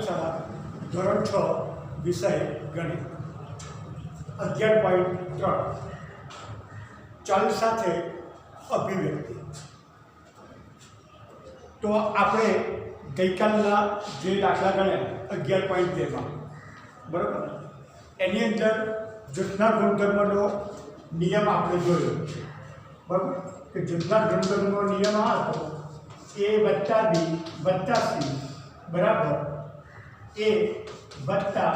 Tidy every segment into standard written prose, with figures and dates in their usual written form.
પાઠશાળા ધોરણ 6 વિષય ગણિત 11.3 ચલ સાથે અભિવ્યક્તિ. તો આપણે ગઈકાલના જે દાખલા ગણ્યા 11.2માં બરાબર, એની અંદર જૂથના ગુણધર્મનો નિયમ આપણે જોયો બરાબર કે જૂથના ગુણધર્મનો નિયમ આ હતો a વત્તા b વત્તા c બરાબર a વત્તા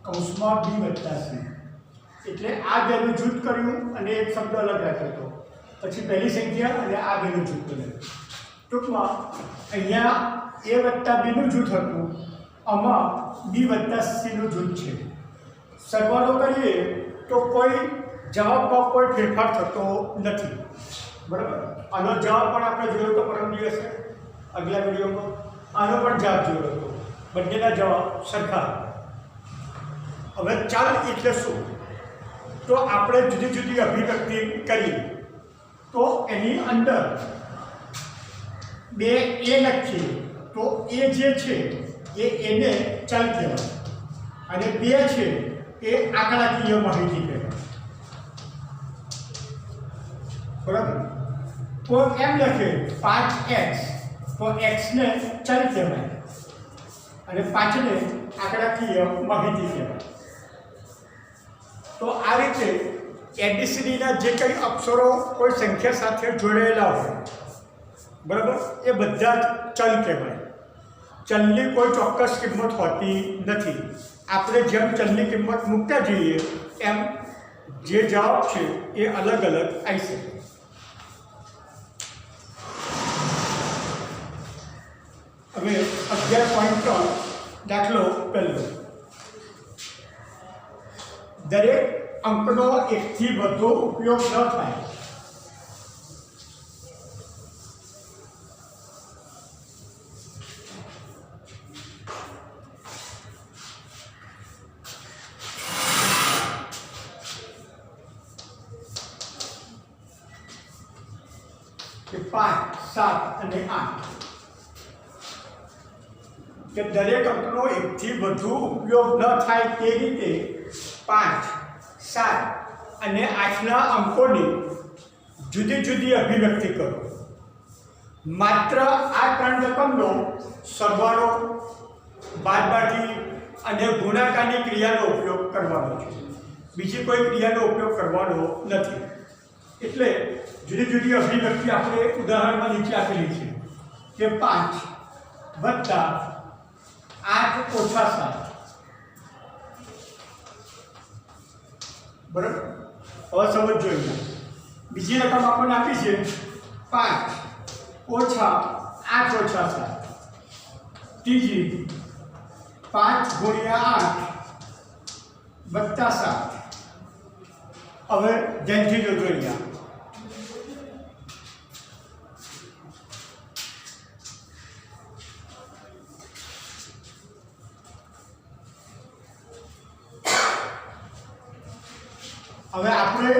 કૌંસમાં b વત્તા c. એટલે આ બેનું જૂથ કર્યું અને એક શબ્દ અલગ રાખ્યો હતો, પછી પહેલી સંખ્યા અને આ બેનું જૂથ કર્યું. ટૂંકમાં અહીંયા a વત્તા b નું જૂથ હતું, આમાં b વત્તા c નું જૂથ છે. સરવાળો કરીએ તો કોઈ જવાબમાં કોઈ ફેરફાર થતો નથી બરાબર. આનો જવાબ પણ આપણે જોયો તો પરમ દિવસે આગલા વિડીયોમાં, આનો પણ જવાબ જોયો હતો, બંનેના જવાબ સરખા. હવે ચાલ એટલે શું? તો આપણે જુદી જુદી અભિવ્યક્તિ કરી તો એની અંદર બે એ લખીએ તો એ જે છે એને ચલ કહેવાય અને બે છે એ આંકડાકીય માહિતી કહેવાય બરાબર. કોઈ એમ લખે 5x તો x ને ચલ કહેવાય અને 5 ને આંકડાકીય માહિતી કહેવાય. તો આ રીતે એબીસીડીના જે કંઈ અક્ષરો કોઈ સંખ્યા સાથે જોડાયેલા હોય બરાબર, એ બધા જ ચલ કહેવાય. ચલની કોઈ ચોક્કસ કિંમત હોતી નથી. આપણે જેમ ચલની કિંમત મૂકતા જઈએ એમ જે જવાબ છે એ અલગ અલગ આવી શકે. હવે 11.3 દાખલો પહેલો. દરેક અંકનો એકથી વધુ ઉપયોગ ન થાય કે 5, 7 અને 8 કે દરેક અંકનો એકથી વધુ ઉપયોગ ન થાય તે રીતે 5, 7 અને 8ના અંકોની જુદી જુદી અભિવ્યક્તિ કરો. માત્ર આ ત્રણ રકમનો સરવાળો, બાદબાકી અને ગુણાકારની ક્રિયાનો ઉપયોગ કરવાનો છે, બીજી કોઈ ક્રિયાનો ઉપયોગ કરવાનો નથી. એટલે જુદી જુદી અભિવ્યક્તિ આપણે ઉદાહરણમાં નીચે આપેલી છે કે 5 વત્તા 8 ઓછા 7 બરાબર. હવે સમજ જોઈએ. બીજી રકમ આપણને આપી છે 5 ઓછા 8 ઓછા 7. ત્રીજી 5 ગુણ્યા 8 વત્તા 7. હવે ધ્યાનથી જોજો અહીંયા. હવે આપણે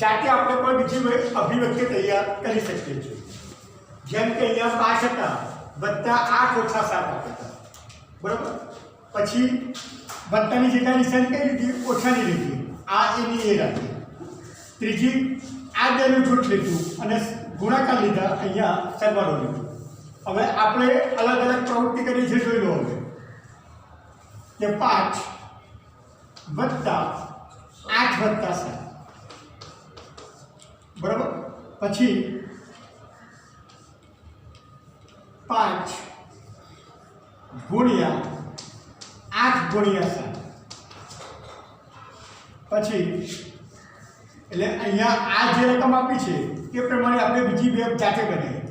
જાતે આપણે કોઈ બીજી અભિવ્યક્તિ તૈયાર કરી શકીએ છીએ. જેમ કે અહીંયા 5 હતા વત્તા 8 ઓછા 7 હતા બરાબર. પછી વત્તાની જગ્યાએ નિશાની કઈ લીધી? ઓછાની લીધી. આ એની એ રાખી. ત્રીજી આ બેનું જૂથ લીધું અને ગુણાકાર લીધા, અહીંયા સરવાળો લીધો. હવે આપણે અલગ અલગ પ્રવૃત્તિ કરી છે, જોઈ લો. હવે કે 5 વત્તા 8 વત્તા 7 બરાબર. પછી 5 ગુણ્યા 8 ગુણ્યા 7. પછી એટલે અહીંયા આ જે રકમ આપી છે એ પ્રમાણે આપણે બીજી બે જાતે બનાવી.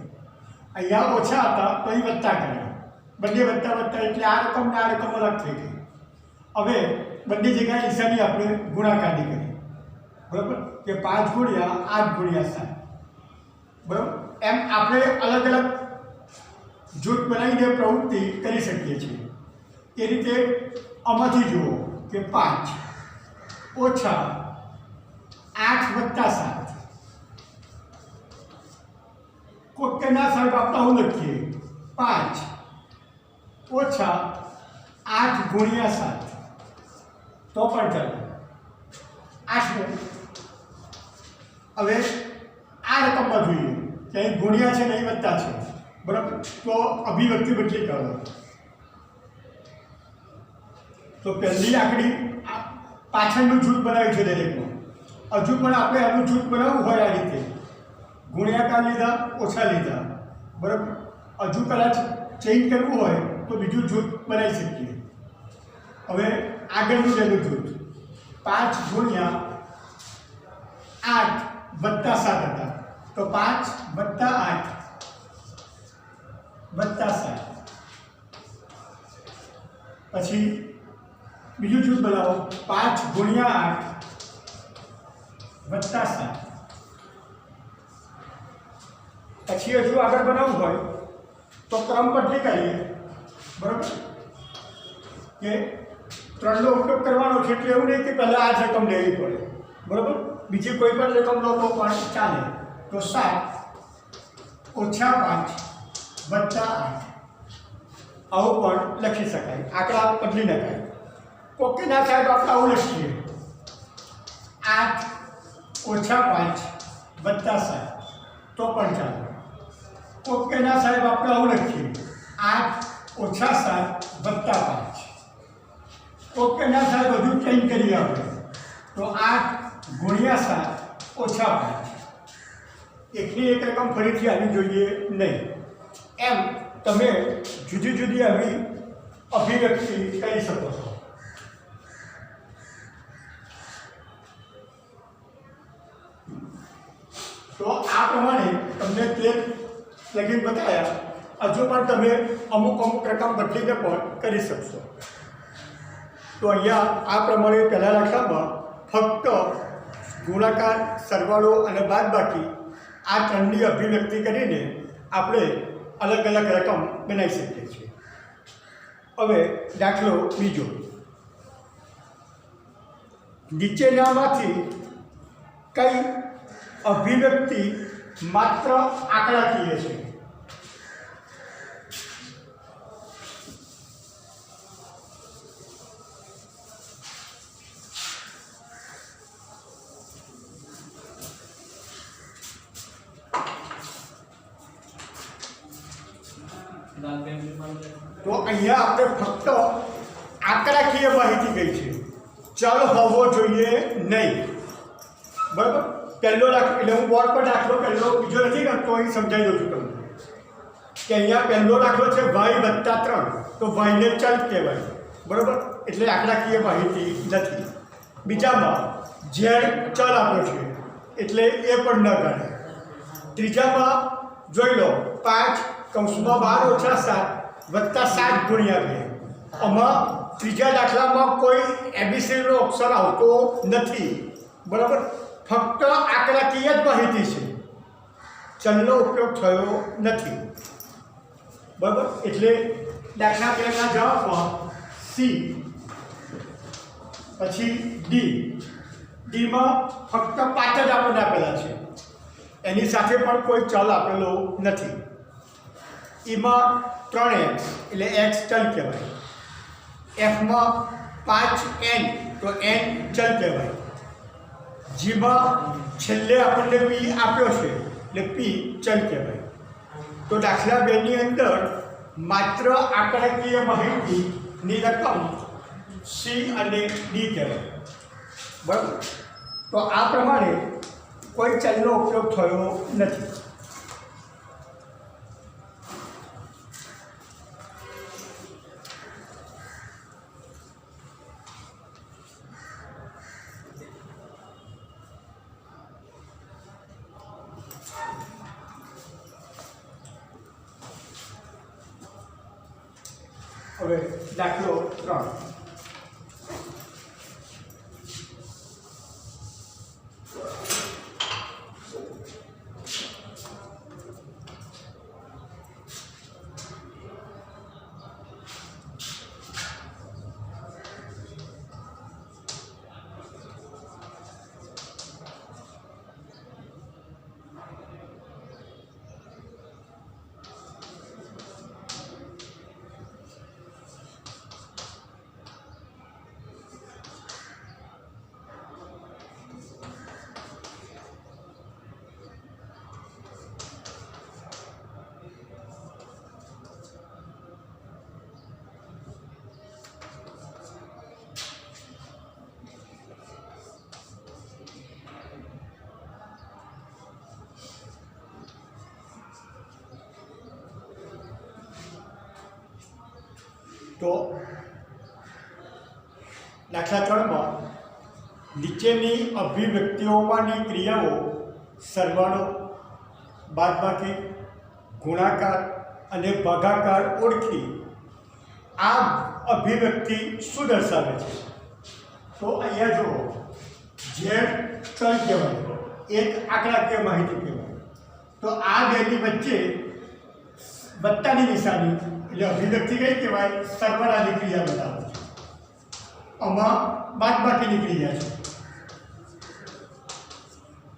અહીંયા ઓછા હતા તો એ વત્તા કર્યા, બંને વત્તા વત્તા એટલે આ રકમ ને આ રકમ અલગ થઈ ગઈ. હવે બંને જગ્યાએ નિશાની આપણે ગુણાકારની કરી બરાબર કે 5 ગુણ્યા 8 ગુણ્યા 7 બરાબર. એમ આપણે અલગ અલગ જૂથ બનાવીને પ્રવૃત્તિ કરી શકીએ છીએ. એ રીતે આમાંથી જુઓ કે 5 ઓછા 8 વત્તા 7. કોઈકના સર્ગ આપતા હું લખીએ 5 ઓછા 8 ગુણ્યા 7 તો પણ ચાલે 8 હવે આ રકમમાં જોઈએ કે અહીં ગુણ્યા છે નહીં વત્તા છે બરાબર તો અભિવ્યક્તિ બદલી કરો તો પહેલી આંકડી પાછળનું જૂથ બનાવ્યું છે દરેકમાં હજુ પણ આપણે આનું જૂથ બનાવવું હોય આ રીતે ગુણ્યાકાર લીધા ઓછા લીધા બરાબર હજુ કદાચ ચેન્જ કરવું હોય તો બીજું જૂથ બનાવી શકીએ હવે આગળનું જેનું જૂથ 5 ગુણ્યા 8 વત્તા 7 હતા તો 5 વત્તા 8 વત્તા 7 પછી બીજું જૂથ બનાવો 5 ગુણ્યા 8 વત્તા 7 પછી હજુ આગળ બનાવવું હોય તો ક્રમ બદલી કરીએ બરાબર કે 3 નો ઉપયોગ કરવાનો છે એટલે એવું નહીં કે પહેલાં આ જ રકમ લેવી પડે બરાબર બીજી કોઈ પણ રકમ લો તો પણ ચાલે તો 7 ઓછા 5 વત્તા 8 આવું પણ લખી શકાય આંકડા બદલી નખાય ઓકે ના સાહેબ આપણે આવું લખીએ 8 ઓછા 5 વત્તા 7 તો પણ ચાલે ઓકે ના સાહેબ આપણે આવું લખીએ 8 ઓછા 7 વત્તા 5 ઓકે ના સાહેબ બધું ચેન્જ કરીએ આપણે તો 8 ગુણ્યા 7 ઓછા 5 એકની એક રકમ ફરીથી આવી જોઈએ નહીં એમ તમે જુદી જુદી આવી અભિવ્યક્તિ કરી શકો છો તો આ પ્રમાણે તમને તે લગીન બતાવ્યા હજુ પણ તમે અમુક રકમ બદલીને પણ કરી શકશો તો અહીંયા આ પ્રમાણે પહેલા દાખલામાં ફક્ત ગુણાકાર સરવાળો અને બાદબાકી આ ત્રણની અભિવ્યક્તિ કરીને આપણે અલગ અલગ રકમ બનાવી શકીએ છીએ હવે દાખલો બીજો નીચેનામાંથી કઈ અભિવ્યક્તિ માત્ર આંકડાકીય છે તો અહીંયા આપણે ફક્ત આંકડાકીય માહિતી ગઈ છે ચલ હોવો જોઈએ નહીં બરાબર પહેલો દાખલો એટલે હું બોર્ડ પર દાખલો પહેલો બીજો નથી કરતો અહીં સમજાવી દઉં છું તમને કે અહીંયા પહેલો દાખલો છે y વત્તા 3 તો yને ચલ કહેવાય બરાબર એટલે આંકડાકીય માહિતી નથી બીજામાં z ચલ આપ્યો છે એટલે એ પણ ન ગણાય ત્રીજામાં જોઈ લો 5 કૌંસમાં 12 ઓછા 7 વત્તા 7 ગુણ્યા 2 આમાં ત્રીજા દાખલામાં કોઈ એબીસીડીનો અક્ષર આવતો નથી બરાબર ફક્ત આંકડાકીય જ માહિતી છે ચલનો ઉપયોગ થયો નથી બરાબર એટલે દાખલા પહેલાના જવાબમાં સી પછી ડીમાં ફક્ત 5 જ આપણને આપેલા છે એની સાથે પણ કોઈ ચલ આપેલો નથી ઈમાં 3x એટલે x ચલ કહેવાય એફમાં 5n તો n ચલ કહેવાય જીમાં છેલ્લે આપણને પી આપ્યો છે એટલે પી ચલ કહેવાય તો દાખલા 2 ની અંદર માત્ર આંકડાકીય માહિતીની રકમ સી અને ડી કહેવાય બરાબર તો આ પ્રમાણે કોઈ ચલનો ઉપયોગ થયો નથી હવે દાખલો 3 હવે તો દાખલા 3માં નીચેની અભિવ્યક્તિઓમાંની ક્રિયાઓ સરવાળો, બાદબાકી, ગુણાકાર અને ભાગાકાર ઓળખી આ અભિવ્યક્તિ શું દર્શાવે છે? તો અહીંયા જુઓ, ઝેડ ચલ કહેવાય, એક આંકડાકીય માહિતી કહેવાય. તો આ બેની વચ્ચે વત્તાની નિશાની એટલે અભિવ્યક્તિ કઈ કહેવાય? સરવાળાની ક્રિયા બતાવે છે. આમાં બાદબાકીની ક્રિયા છે,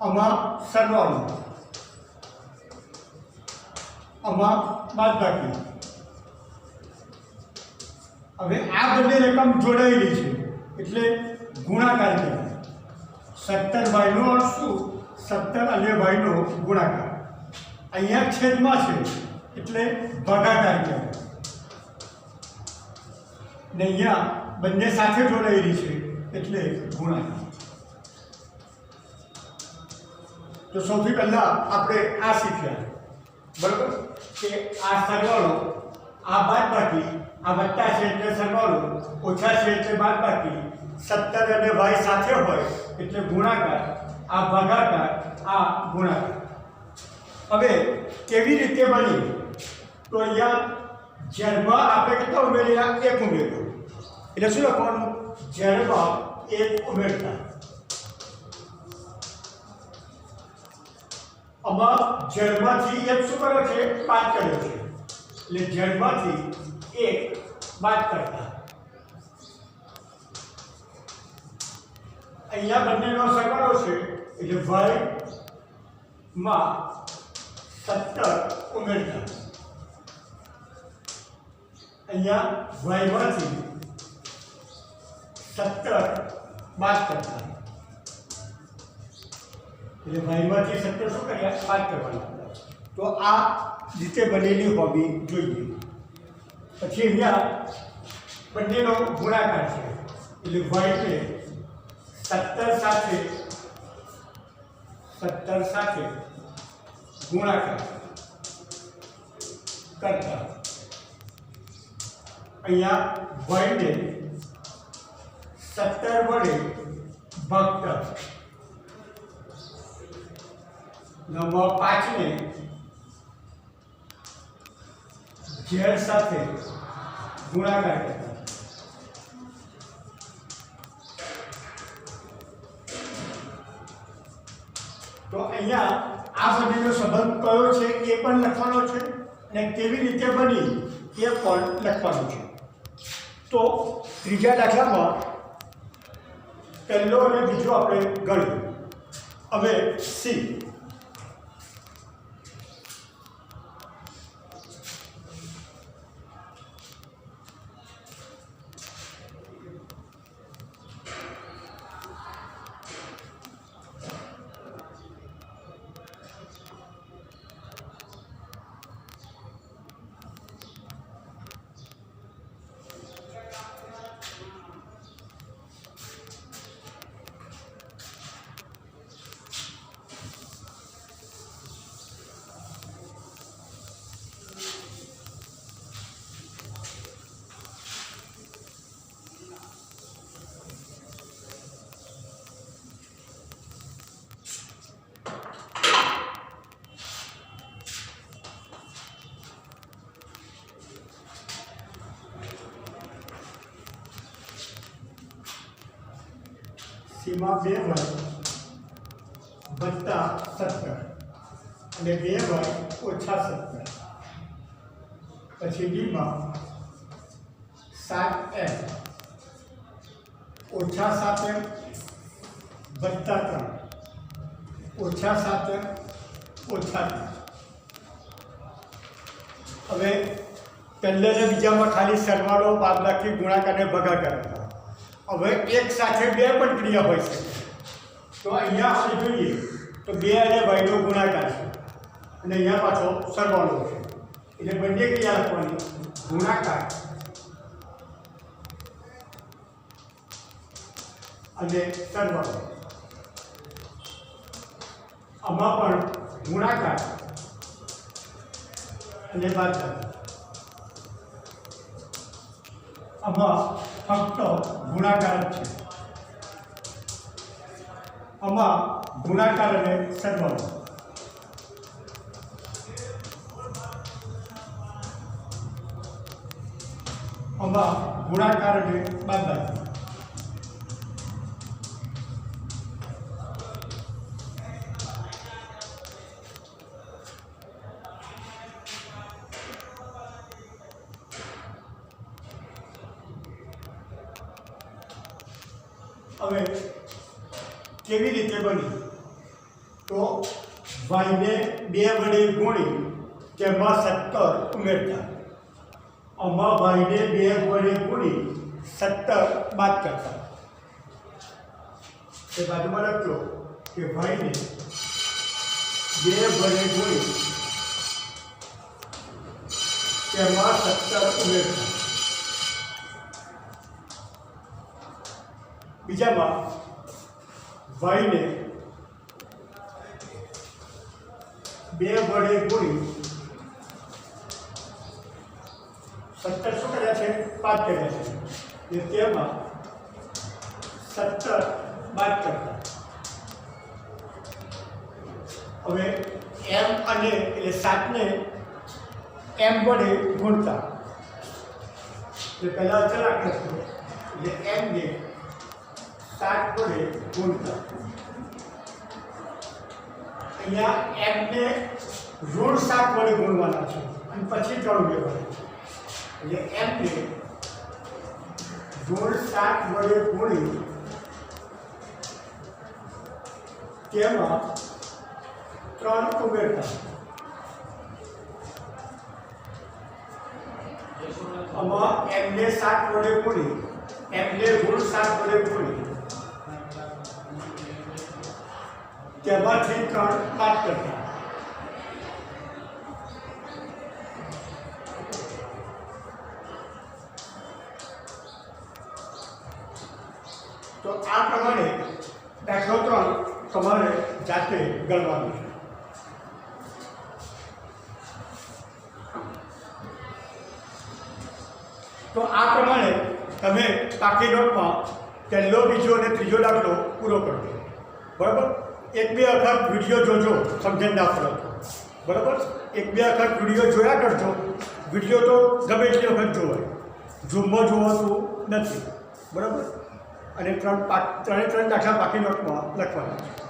આમાં સરવાળો, આમાં બાદબાકી. હવે આ બંને રકમ જોડાયેલી છે એટલે ગુણાકાર કહેવાય. 17y નો અર્થ શું? 17 અને y નો ગુણાકાર. અહીંયા છેદમાં છે એટલે ભાગાકાર કહેવાય. ને અહીંયા બંને સાથે જોડાયેલી છે એટલે ગુણાકાર. તો સૌથી પહેલા આપણે આ શીખ્યા, બરાબર, કે આ સરવાળો, આ બાદબાકી, આ વત્તા છે એટલે સરવાળો, ઓછા છે એટલે બાદબાકી, 17 અને y સાથે હોય એટલે ગુણાકાર, આ ભાગાકાર, આ ગુણાકાર. હવે કેવી રીતે બની? તો અહીંયા ઝેડમાં આપણે કેટલા ઉમેર્યા? 1 ઉમેર્યો. એટલે શું લખવાનું? ઝેડમાં 1 ઉમેરતા. આમાં ઝેડમાંથી 1 શું કર્યો છે? 5 કર્યો છે. એટલે ઝેડમાંથી 1 બાદ કરતા. અહીંયા બંનેનો સરવાળો છે એટલે y માં 17 ઉમેરતા. અહીંયા y માંથી 17 બાદ કરતા. એટલે y માંથી 17 શું કર્યા? બાદ કરવાના. તો આ રીતે બનેલી હોવી જોઈએ. પછી અહીંયા બંનેનો ગુણાકાર છે એટલે y ને 17 સાથે ગુણાકાર કરતા. અહીંયા y ને 17 વડે ભાગતા. નંબર 5 ને ઝેડ સાથે ગુણાકાર કરતા. તો અહીંયા આ બંનેનો સંબંધ કયો છે એ પણ લખવાનો છે અને કેવી રીતે બની એ પણ લખવાનું છે. તો ત્રીજા દાખલામાં પહેલો અને બીજો આપણે ગણ્યું. હવે સી. સીમાં 2y વત્તા 17 અને 2y ઓછા 17. પછી ડીમાં 7m ઓછા 7m વત્તા 3 ઓછા 7m ઓછા 3. હવે પહેલા ને બીજામાં ખાલી સરવાળો, બાદબાકી, ગુણાકાર અને ભાગાકાર હતા. હવે એક સાથે બે પણ ક્રિયા હોય છે. તો અહીંયા આપણે જોઈએ તો 2 અને y નો ગુણાકાર છે અને અહીંયા પાછો સરવાળો છે. એટલે બંને ક્રિયા લખવાની, ગુણાકાર અને સરવાળો. આમાં પણ ગુણાકાર અને બાદબાકી. આમાં ફક્ત ગુણાકાર જ છે. આમાં ગુણાકાર અને સરવાળો. આમાં ગુણાકાર અને બાદબાકી. હવે કેવી રીતે બની? તો વાયને 2 વડે ગુણી તેમાં 17 ઉમેરતા. આમાં વાયને 2 વડે ગુણી 17 બાદ કરતા. એ બાજુમાં લખજો કે વાયને 2 વડે ગુણી તેમાં 17 ઉમેરતા. બીજામાં વાયને 2 વડે ગુણી 17 શું કર્યા છે? 5 કર્યા છે. એટલે તેમાં 17 બાદ કરતા. હવે એમ અને એટલે 7 ને એમ વડે ગુણતા. એટલે પહેલાં અચળાંક લખો એટલે એમ ને 7 વડે ગુણતા. અહીંયા એમ ને ઋણ 7 વડે ગુણવાના છે અને પછી 3 ઉમેરવાના છે. એટલે એમ ને ઋણ 7 વડે ગુણી તેમાં 3 ઉમેરતા. આમાં એમને 7 વડે ગુણી એમને ઋણ 7 વડે ગુણી તેમાંથી 3 બાદ કરતા. તો આ પ્રમાણે દાખલો 3 તમારે જાતે ગણવાનું છે. તો આ પ્રમાણે તમે પાકી નોટમાં પહેલો, બીજો અને ત્રીજો દાખલો પૂરો કરજો. બરાબર? 1-2 વખત વિડીયો જોજો, સમજણ ના પડે. બરાબર? 1-2 વખત વિડીયો જોયા કરજો. વિડીયો તો ગમે એટલી વખત જોવાય, ઝૂમમાં જોવાતું નથી. બરાબર? અને 3 દાખલા પાકી નોટમાં લખવાના છે.